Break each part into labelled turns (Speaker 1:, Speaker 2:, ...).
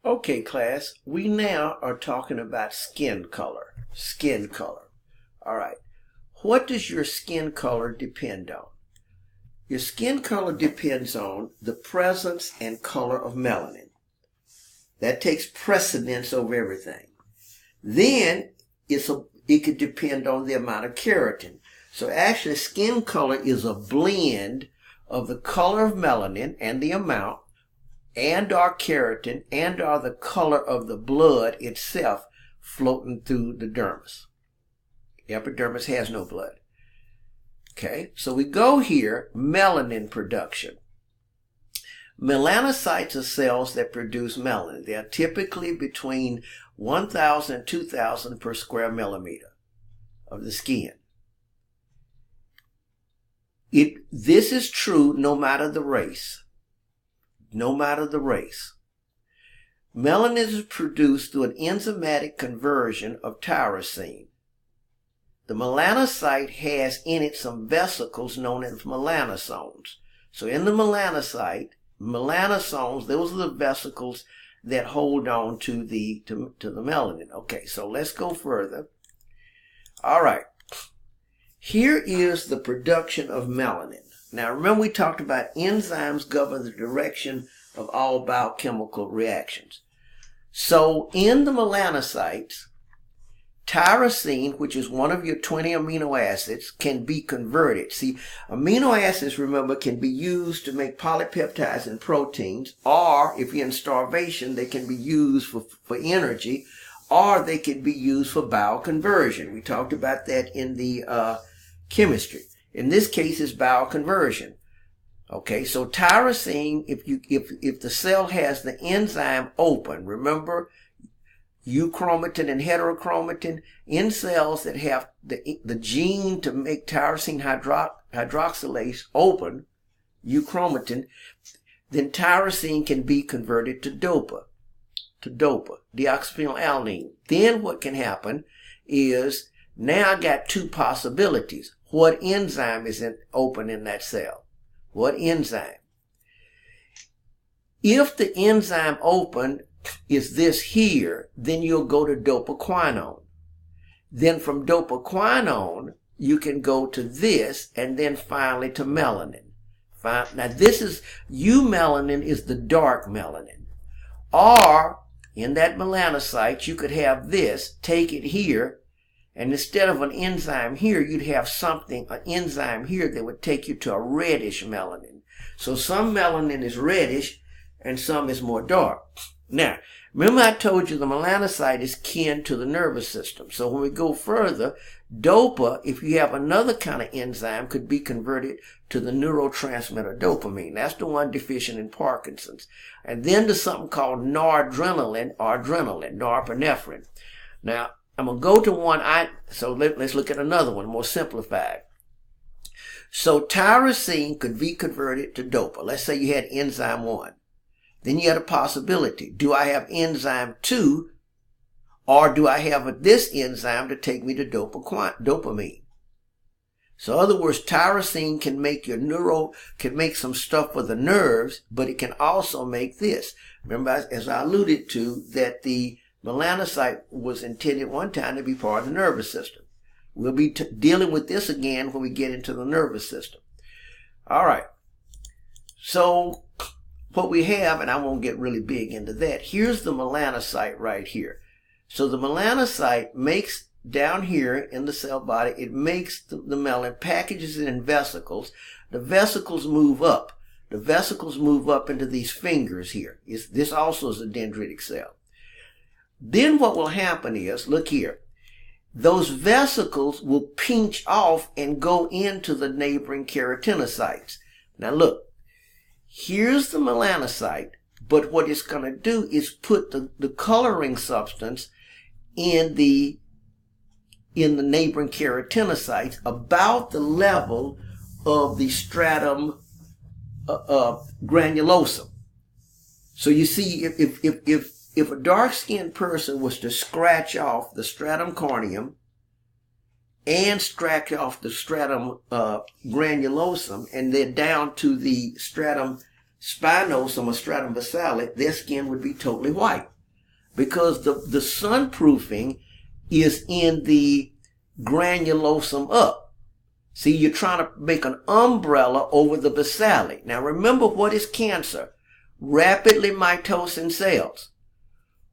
Speaker 1: Okay, class, we now are talking about skin color. Skin color. All right. What does your skin color depend on? Your skin color depends on the presence and color of melanin. That takes precedence over everything. Then it could depend on the amount of keratin. So actually, skin color is a blend of the color of melanin and the amount, and our keratin, and are the color of the blood itself floating through the dermis. The epidermis has no blood. Okay, so we go here, melanin production. Melanocytes are cells that produce melanin. They are typically between 1,000 and 2,000 per square millimeter of the skin. This is true no matter the race. No matter the race. Melanin is produced through an enzymatic conversion of tyrosine. The melanocyte has in it some vesicles known as melanosomes. So in the melanocyte, melanosomes, those are the vesicles that hold on to the melanin. Okay, so let's go further. All right. Here is the production of melanin. Now remember we talked about enzymes govern the direction of all biochemical reactions. So in the melanocytes, tyrosine, which is one of your 20 amino acids, can be converted. See, amino acids, remember, can be used to make polypeptides and proteins, or if you're in starvation, they can be used for energy, or they can be used for bioconversion. We talked about that in the chemistry. In this case, it's bioconversion. Okay, so tyrosine, if the cell has the enzyme open, remember, euchromatin and heterochromatin, in cells that have the gene to make tyrosine hydroxylase open, euchromatin, then tyrosine can be converted to dopa, deoxyphenylalanine. Then what can happen is, now I got two possibilities. What enzyme is open in that cell? What enzyme? If the enzyme open is this here, then you'll go to dopaquinone. Then from dopaquinone, you can go to this, and then finally to melanin. Now this is, eumelanin is the dark melanin. Or, in that melanocyte, you could have this, take it here, and instead of an enzyme here, you'd have an enzyme here that would take you to a reddish melanin. So some melanin is reddish, and some is more dark. Now, remember I told you the melanocyte is kin to the nervous system. So when we go further, dopa, if you have another kind of enzyme, could be converted to the neurotransmitter dopamine. That's the one deficient in Parkinson's. And then to something called noradrenaline or adrenaline, norepinephrine. Now, I'm going to go to one, so let's look at another one, more simplified. So tyrosine could be converted to dopa. Let's say you had enzyme 1. Then you had a possibility. Do I have enzyme 2, or do I have this enzyme to take me to dopamine? So in other words, tyrosine can make can make some stuff for the nerves, but it can also make this. Remember, as I alluded to, that the melanocyte was intended one time to be part of the nervous system. We'll be dealing with this again when we get into the nervous system. All right. So what we have, and I won't get really big into that, here's the melanocyte right here. So the melanocyte makes, down here in the cell body, it makes the melanin, packages it in vesicles. The vesicles move up. The vesicles move up into these fingers here. This also is a dendritic cell. Then what will happen is, look here, those vesicles will pinch off and go into the neighboring keratinocytes. Now look, here's the melanocyte, but what it's going to do is put the coloring substance in the neighboring keratinocytes about the level of the stratum granulosum. So you see, if a dark-skinned person was to scratch off the stratum corneum and scratch off the stratum granulosum and then down to the stratum spinosum or stratum basale, their skin would be totally white. because the sunproofing is in the granulosum up. See, you're trying to make an umbrella over the basale. Now remember, what is cancer? Rapidly mitosing cells.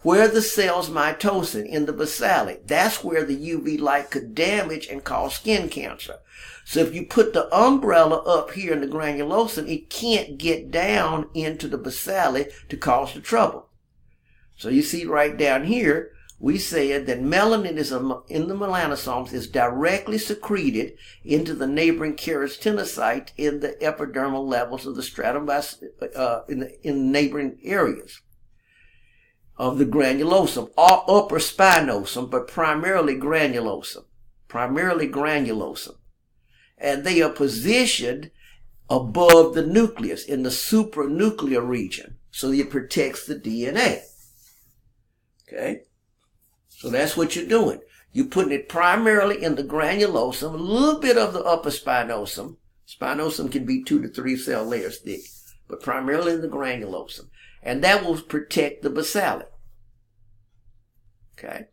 Speaker 1: Where the cells mitosing? In the basale. That's where the UV light could damage and cause skin cancer. So if you put the umbrella up here in the granulosum, it can't get down into the basale to cause the trouble. So you see right down here, we said that melanin is in the melanosomes is directly secreted into the neighboring keratinocyte in the epidermal levels of the stratum in neighboring areas of the granulosum, or upper spinosum, but primarily granulosum. And they are positioned above the nucleus in the supranuclear region, so it protects the DNA. Okay? So that's what you're doing. You're putting it primarily in the granulosum, a little bit of the upper spinosum. Spinosum can be 2 to 3 cell layers thick, but primarily in the granulosum. And that will protect the basale. Okay?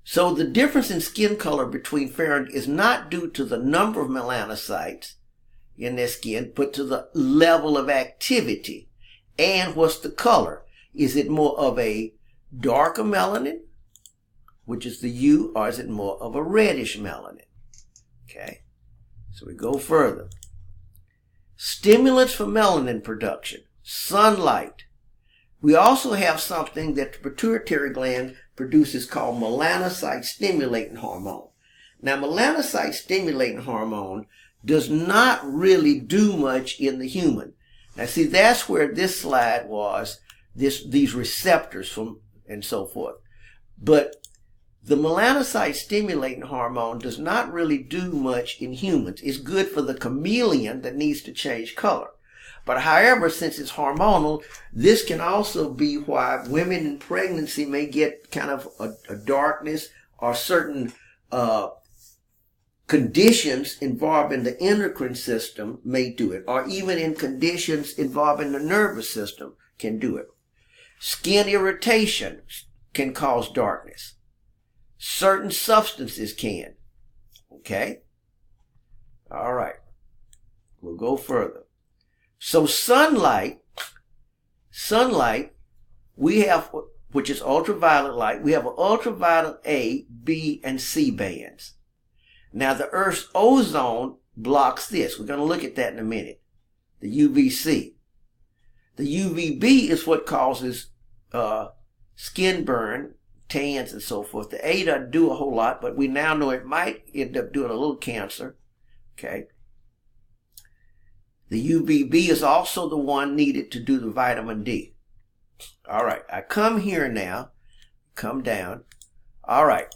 Speaker 1: So the difference in skin color between fair and is not due to the number of melanocytes in their skin, but to the level of activity. And what's the color? Is it more of a darker melanin, which is the U, or is it more of a reddish melanin? Okay, so we go further. Stimulants for melanin production, sunlight. We also have something that the pituitary gland produces called melanocyte stimulating hormone. Now, melanocyte stimulating hormone does not really do much in the human. Now, see, that's where this slide was, these receptors from and so forth. But the melanocyte stimulating hormone does not really do much in humans. It's good for the chameleon that needs to change color. But however, since it's hormonal, this can also be why women in pregnancy may get kind of a darkness, or certain conditions involving the endocrine system may do it, or even in conditions involving the nervous system can do it. Skin irritation can cause darkness. Certain substances can. Okay? All right. We'll go further. So sunlight, we have, which is ultraviolet light, we have an ultraviolet A, B, and C bands. Now the Earth's ozone blocks this. We're going to look at that in a minute. The UVC. The UVB is what causes skin burn, tans, and so forth. The A doesn't do a whole lot, but we now know it might end up doing a little cancer. Okay. The UVB is also the one needed to do the vitamin D. All right. I come here now. Come down. All right.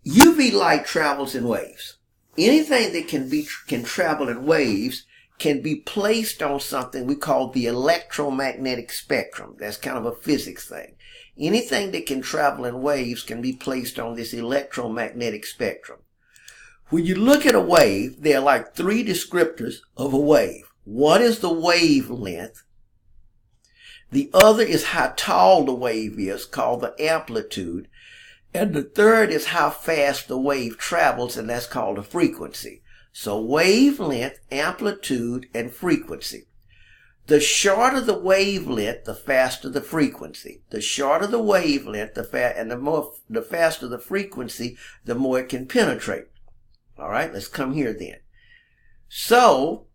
Speaker 1: UV light travels in waves. Anything that can travel in waves can be placed on something we call the electromagnetic spectrum. That's kind of a physics thing. Anything that can travel in waves can be placed on this electromagnetic spectrum. When you look at a wave, there are like 3 descriptors of a wave. One is the wavelength. The other is how tall the wave is, called the amplitude. And the third is how fast the wave travels, and that's called the frequency. So wavelength, amplitude, and frequency. The shorter the wavelength, the faster the frequency. The shorter the wavelength, the faster the frequency, the more it can penetrate. All right, let's come here then. So,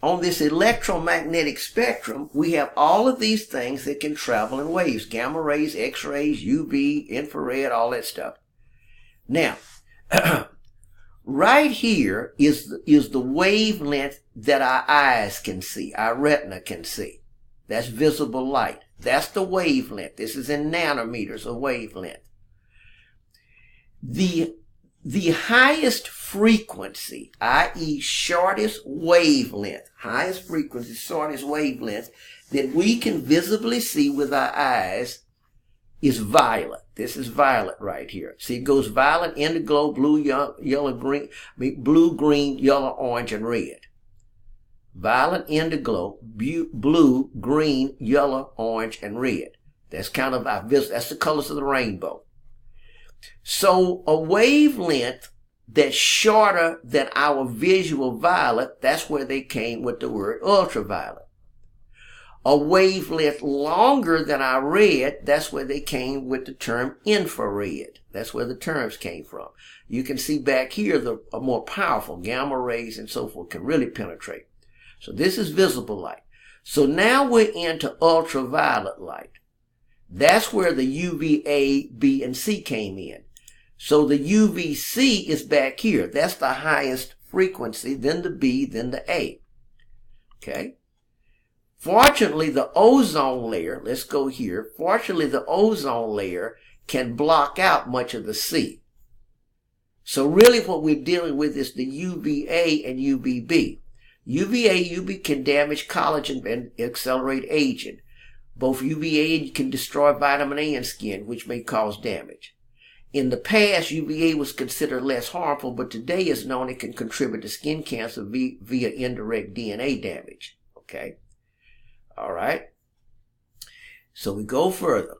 Speaker 1: on this electromagnetic spectrum, we have all of these things that can travel in waves. Gamma rays, X-rays, UV, infrared, all that stuff. Now, right here is the wavelength that our eyes can see, our retina can see. That's visible light. That's the wavelength. This is in nanometers of wavelength. The highest frequency, i.e. shortest wavelength, highest frequency, shortest wavelength that we can visibly see with our eyes is violet. This is violet right here. See, it goes violet, indigo, blue, yellow, green, blue, green, yellow, orange, and red. violet, indigo, blue, green, yellow, orange, and red. That's kind of that's the colors of the rainbow. So a wavelength that's shorter than our visual violet, that's where they came with the word ultraviolet. A wavelength longer than our red, that's where they came with the term infrared. That's where the terms came from. You can see back here the more powerful gamma rays and so forth can really penetrate. So this is visible light. So now we're into ultraviolet light. That's where the UVA, B, and C came in. So the UVC is back here. That's the highest frequency, then the B, then the A. Okay? Fortunately, the ozone layer, let's go here. Fortunately, the ozone layer can block out much of the C. So really what we're dealing with is the UVA and UVB. UVA, UV can damage collagen and accelerate aging. Both UVA can destroy vitamin A in skin, which may cause damage. In the past, UVA was considered less harmful, but today it's known it can contribute to skin cancer via indirect DNA damage. Okay? All right? So we go further.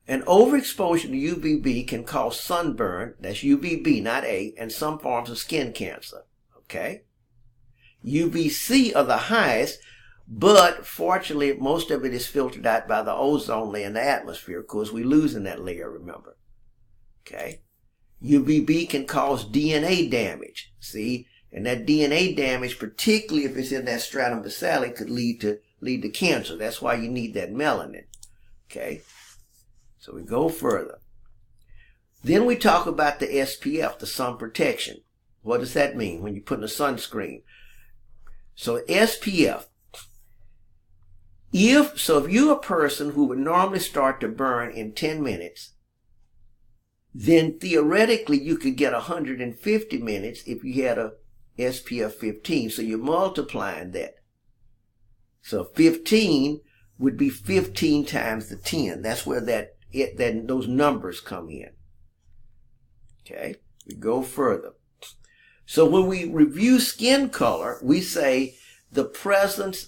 Speaker 1: An overexposure to UVB can cause sunburn, that's UVB, not A, and some forms of skin cancer. Okay? UVC are the highest, but fortunately, most of it is filtered out by the ozone layer in the atmosphere. Of course, we're losing that layer, remember. Okay? UVB can cause DNA damage. See? And that DNA damage, particularly if it's in that stratum basale, could lead to cancer. That's why you need that melanin. Okay? So we go further. Then we talk about the SPF, the sun protection. What does that mean when you put in a sunscreen? So SPF. If you're a person who would normally start to burn in 10 minutes, then theoretically you could get 150 minutes if you had a SPF 15. So you're multiplying that. So 15 would be 15 times the 10. That's where those numbers come in. Okay, we go further. So when we review skin color, we say the presence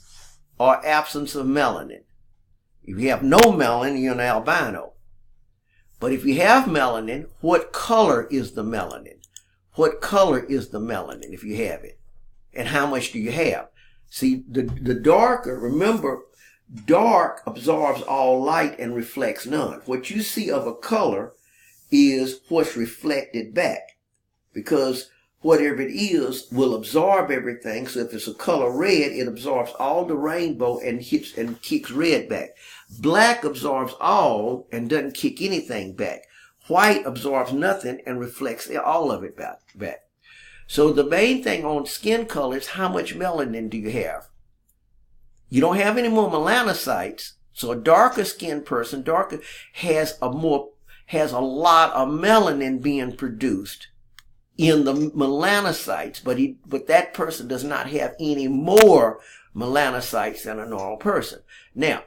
Speaker 1: or absence of melanin. If you have no melanin, you're an albino. But if you have melanin, what color is the melanin? What color is the melanin if you have it? And how much do you have? See, the darker, remember, dark absorbs all light and reflects none. What you see of a color is what's reflected back. Because whatever it is will absorb everything. So if it's a color red, it absorbs all the rainbow and kicks red back. Black absorbs all and doesn't kick anything back. White absorbs nothing and reflects all of it back. So the main thing on skin color is how much melanin do you have? You don't have any more melanocytes. So a darker skinned person, has a lot of melanin being produced in the melanocytes, but that person does not have any more melanocytes than a normal person. Now,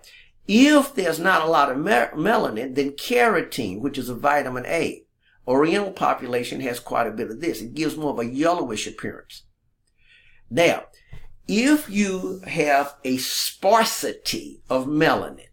Speaker 1: if there's not a lot of melanin, then carotene, which is a vitamin A, Oriental population has quite a bit of this. It gives more of a yellowish appearance. Now, if you have a sparsity of melanin,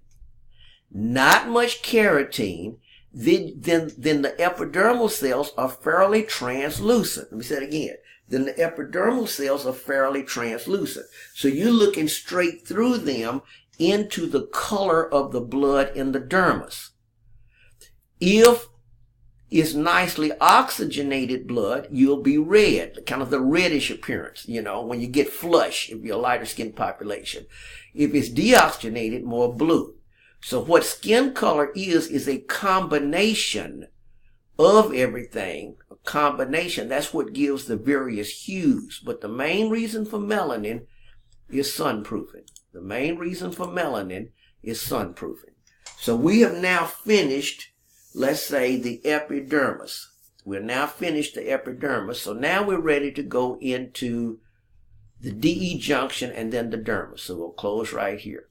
Speaker 1: not much carotene, then the epidermal cells are fairly translucent. Let me say it again. Then the epidermal cells are fairly translucent. So you're looking straight through them into the color of the blood in the dermis. If it's nicely oxygenated blood, you'll be red, kind of the reddish appearance, when you get flush if you're a lighter skinned population. If it's deoxygenated, more blue. So what skin color is a combination of everything, a combination. That's what gives the various hues. But the main reason for melanin is sunproofing. The main reason for melanin is sunproofing. So we have now finished, let's say, the epidermis. We're now finished the epidermis. So now we're ready to go into the DE junction and then the dermis. So we'll close right here.